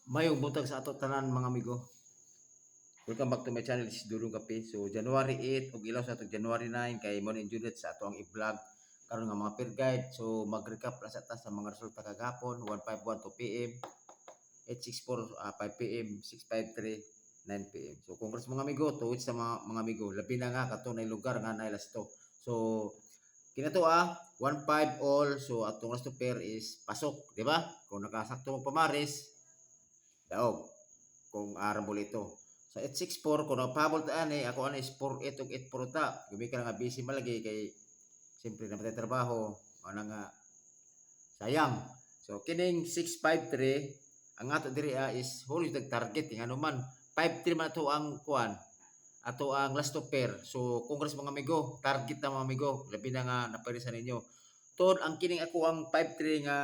Mayong butag sa ato tanan mga amigo. Welcome back to my channel, this is Dulong Kape. So January 8 ug ilaw sa atong January 9 kay mo ni Judith sa ato ang i-vlog karon nga mga peer guide. So mag-recap na sa ta sa mga resulta kagahapon 151 2 PM, 864 5 PM, 653 9 PM. So congrats mga amigo, tuwid sa mga amigo. Labi na nga katunay lugar nga naay lasto. So kinato 1-5 all. So atong last pair is pasok, di ba? Kung nakasakto mo pamaris, daog kung arambol ito. Sa 864 kung napabol ta ani ako ani is 48 ug 84 ta. Gumi ka nga busy malagi kay siyempre na trabaho, ana nga sayang. So kining 653 ang ato diri is huli tag target ngano man 53 man ato ang kuan ato ang last pair. So congrats mga amigo, target na mga amigo, labi na nga naparisan ninyo. Tod ang kining ako ang 53 nga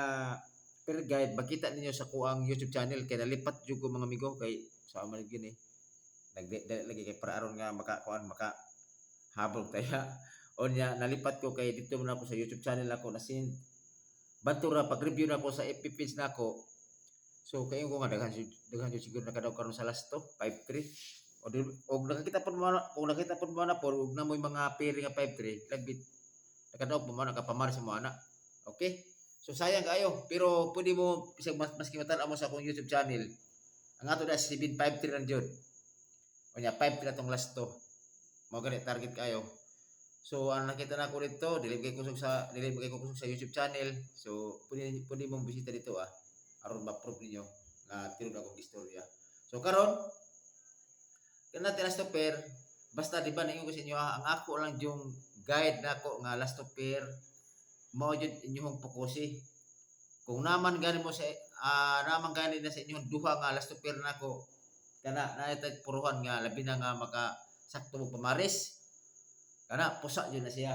per guide makita ninyo sa kuang YouTube channel kay nalipat jud ko mga amigo kay sa man gini nagdali lagi kay para aron nga maka habol kaya onya nalipat ko kay dito man ako sa YouTube channel ako na sin bantura pag review na ako sa FB page nako. So kayo ko nga daghan jud siguro nakadaw karon sa last to 53 og nakita pod mo kung nakita pod mo na po og na moy mga pairing nga 53 lagbit nakadaw po mo nakapamar sa mo ana. Okay? So sayang kayo, pero pwede mo bisag maski matan mo sa akong YouTube channel. Ang ato na 753 lang jud. O nya 5 na tong last to. Mao gani target kayo. So ang nakita na ko dito, dili kay kusog sa YouTube channel. So pwede mong bisita dito aron ma-prove ninyo na tinud akong istorya. So karon kana last to pair, basta di ba ninyo ko sa inyo ang ako lang yung guide nako nga last to pair mao jud inyong pokusi. Kung naman gani mo sa naman gani na sa inyong duha nga last to pair nako kana naitag puruhan nga labi na nga maka sakto mo pamaris kana pusa jud na siya.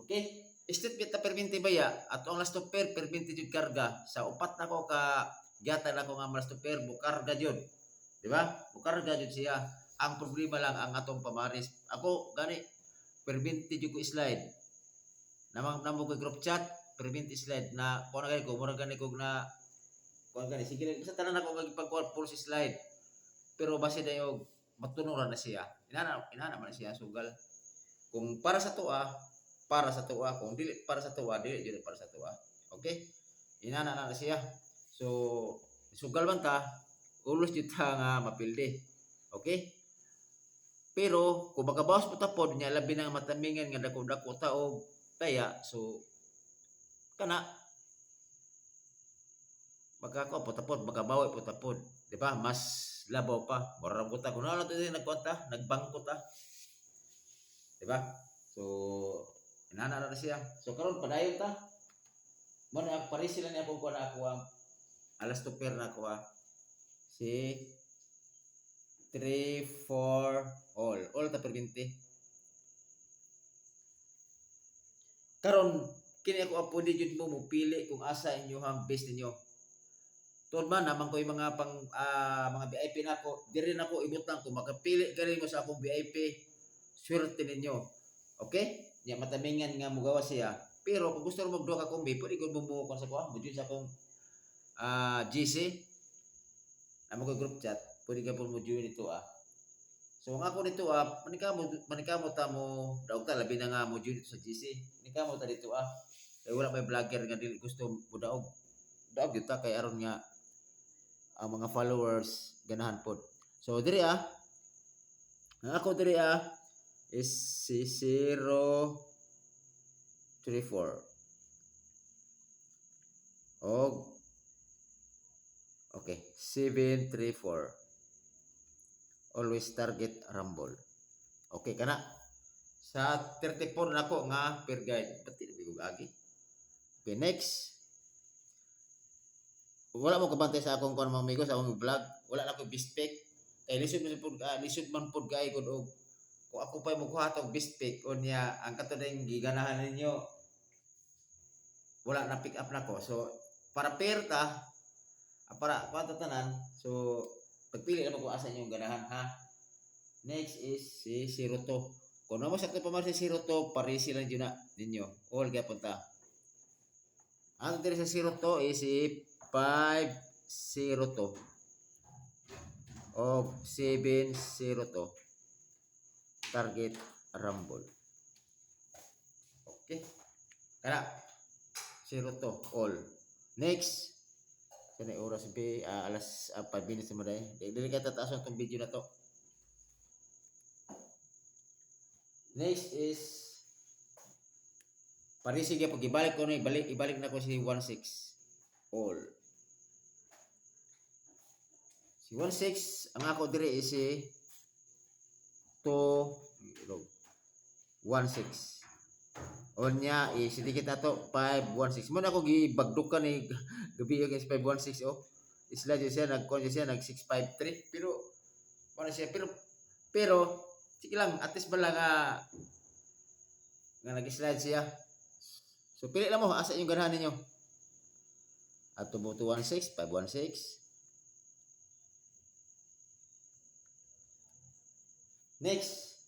Okay? State bit ta perminti baya at ang last to pair perminti jud karga sa upat nako ka gata nako nga last to pair bukarga jud. Di ba? Bukarga jud siya. Ang problema lang ang atong pamaris. Ako gani perminti jud ko slide. Namo ko group chat prevent slide na kung na ko mura gani ko na kung gani sige basta tanan ako gagipag full slide pero base dayo matunuran na siya inana man siya sugal kung para sa tuwa kung dili para sa tuwa dili jud para sa tuwa. Okay, inana na siya. So sugal man ta ulos jud ta nga mapilde. Okay, pero kung makabawas po ta pod nya labi na matamingan nga dako-dako ta og kaya so kana magkako potapod magabawi potapod, di ba? Mas labaw pa mura ko ta kuno lang to nagkuanta nagbangko ta, di ba? So inana na siya. So karon padayon ta mo na pare sila ni ako na ako ang alas to pair na ako si 3 4 all ta per 20 karon kini ako pwede jud mo mupili kung asa inyohang base ninyo. Tod man naman ko yung mga mga VIP nako, diri nako ibutang ko makapili kani mo sa akong VIP. Swerte ninyo. Okay? Nya matamingan nga mugawa siya. Pero kung gusto mo magduha ka kombi, pwede ko mo kon sa ko, budget sa akong GC. Namo ko group chat, pwede ka po mo join ito So ang ako dito manika mo ta mo daog ta labi na nga mo join ito sa GC. Manika mo ta dito kay wala may vlogger nga dili gusto mo daog gyud ta kay aron nga ang mga followers ganahan pod. So diri ang ako diri is si 034 og okay 734 always target rumble. Okay kana sa 34 nako nga per guide pati bigog agi. Okay, next. Wala mo kabantay sa akong kon mga amigo sa akong vlog. Wala na ko best pick. Kay lisod man pud kay kun og kung ako pa mo kuha tong best pick unya ang katuding giganahan ninyo wala na pick up na ko. So para pair ta para tanan. So pagpili na ko asa inyong ganahan Next is si 02. Kung mo sakto pa man si 02 parisi lang jud na ninyo. All gyapon ta. Ang diri sa 02 is si 502 of 702 target rumble. Okay. Kana 02 all. Next. Sana oras be alas 5 minutes mo dai. Dili ka tataas ang video na to. Next is sige pag ibalik ko na ibalik na ko si 16 all. Si 16 ang ako dire is si 216. On niya sedikit ato 516. Mo na ako gibagdukan ni gabi yung 516 oh. Isla siya nag 653 pero ano siya pero sige lang at least bala nga nag-slide siya. So pili lang mo asa yung ganahan ninyo. At 216 516. Next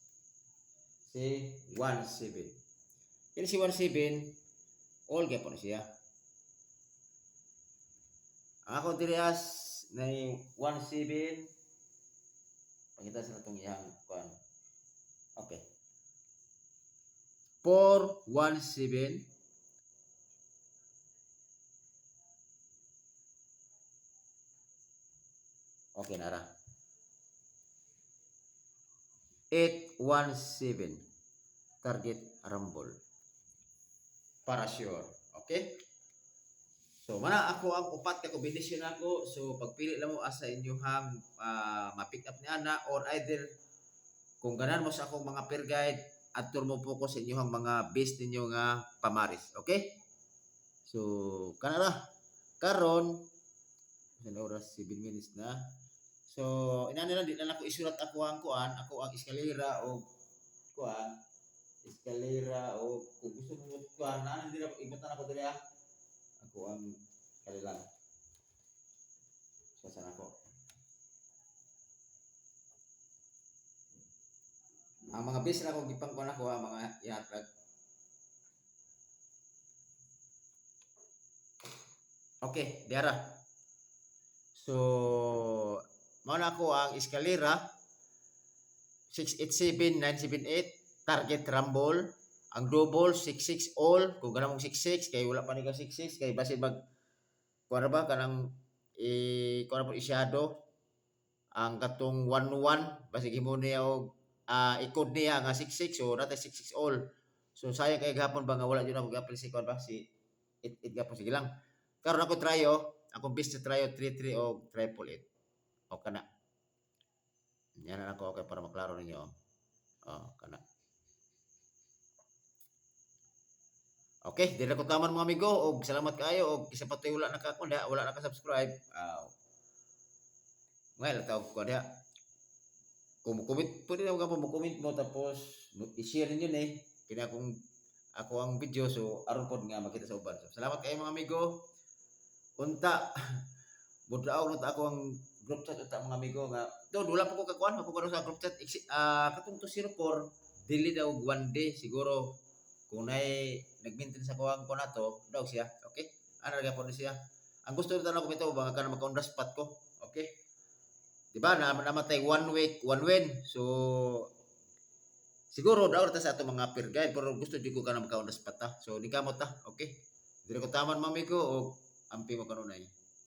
si 17. Ini si 17 all gapon siya. Ako dirias na 17 pangita sa natong iyang kuan. Okay. 417 okay nara 817 target rumble para sure. Okay. So mana ako ang upat ka kombinasyon ako. So pagpili lang mo asa inyong ma-pick up ni ana or either kung ganan mo sa akong mga peer guide adtor mo focus sa inyong mga base ninyo nga pamaris. Okay? So kanara karon sa oras 7 minutes na. So inana lang di na ako isulat ako ang kuan, ako ang eskalera o kuan, eskalera o kung gusto mo kuan na hindi na ibutan ako diri ako ang kalilang. So sana ako. Ang mga base na akong gipang kuan ako mga ihatag. Okay, diara. So mao na ako ang eskalera 687978 target rumble. Ang double 66 all kung ganang mong 66 kay wala pa ni ka 66 kay base mag kuan ba kanang kuan po isyado ang katong 11 base gimo niya og ikod niya nga 66 so natay 66 all. So sayang kay gapon ba nga wala jud ako gapon si kuan ba si it gapon sige lang. Karon ako tryo, akong best tryo 33 o 888. O kana. Yan na ako okay para maklaro ninyo. Kana. Okay, dili ko taman mga amigo og salamat kaayo og isa pa toy wala nakakunda, wala naka-subscribe. Well, tawag ko dia. Kung comment pwede na mo comment mo tapos i-share niyo ni kini ako ang video so aron pod nga makita sa uban. So, salamat kayo mga amigo. Unta budraw unta ako ang group chat unta mga amigo nga do wala pa ko kakuan ako sa group chat katong 204 dili daw one day siguro kung nag-maintain sa kuwang ko nato daw siya. Okay, ana ra gyapon siya. Ang gusto nito na komento ba kana maka-on spot ko. Okay, diba namatay 1 week 1 win so siguro daw ta sa ato mga peer guide pero gusto jud ko kana maka-on spot ta so di kamot ta. Okay, dili ko taman mami ko og ampi mo kanunay.